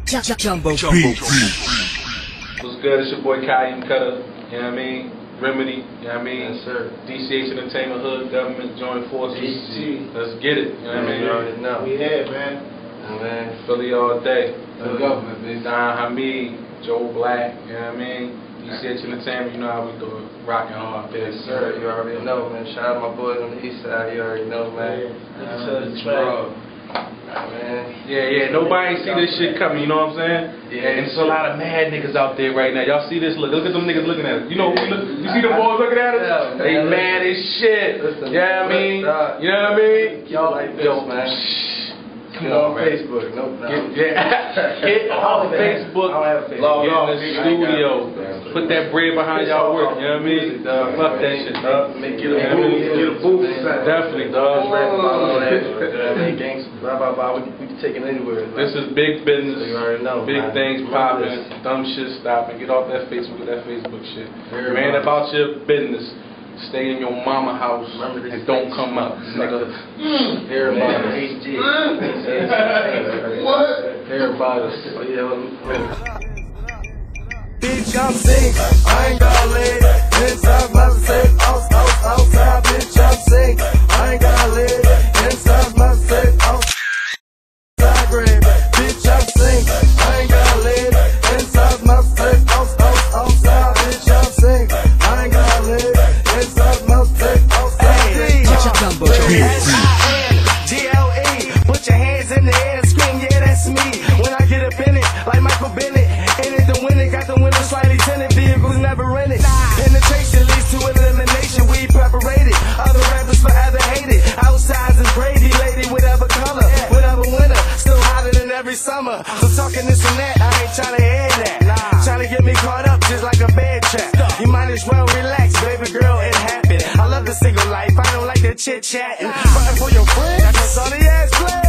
Jumbo Beats. What's good? It's your boy Kai Cutter. You know what I mean? Remedy. You know what I mean? Yes, sir. DCH Entertainment Hood Government Joint Forces. Let's get it. You know what I mean? You already know. We here, man. Man. Philly all day. The government, bitch. Don Hamid, Joe Black. You know what I mean? DCH Entertainment. You know how we do it. Rockin' hard. Yes, sir. You already know, man. Shout out my boys on the east side. You already know, man. Man. Yeah. Nobody see this shit coming, you know what I'm saying? Yeah. And there's a lot of mad niggas out there right now. Y'all see this? Look at them niggas looking at us. You know, you see them boys looking at us? Yeah, they mad as shit. Listen, yeah, I mean, you know what I mean? Y'all like this, man. Come on, man. Facebook. Get on Facebook. Log in the studio. Put that bread behind y'all work. You know what I mean? Fuck that shit, dog. Get a booth. Definitely, dog. We can take it anywhere. This is big business. You already know. Big things popping. Dumb shit stopping. Get off that Facebook shit. Man about your business. Stay in your mama house and don't come out, nigga. Everybody. What? Everybody. Bitch, I'm sick. I ain't got leg. Inside my sick. Outside, bitch, I'm sick. I ain't got leg. Inside my sick. Outside, grave. Bitch, I'm sick. I ain't got leg. Inside my sick. Outside, bitch, I'm sick. I ain't got leg. Inside my sick. Outside, Jumbo Beats. GLE. Put your hands in the air and scream, yeah, that's me. When I get up in it, like Michael Bennett. In it to win it, got the window slightly tinted. Vehicles never rented. Penetration leads to elimination. We preparated. Other rappers forever hated. Outsides is Brady, lady, whatever color, whatever winter. Still hotter than every summer. So talking this and that, I ain't trying to hear that. Trying to get me caught up just like a bad trap. You might as well relax, baby girl, it happened. I love the single life, I don't like the chit-chatting. Fighting for your friends, that's all the ass play.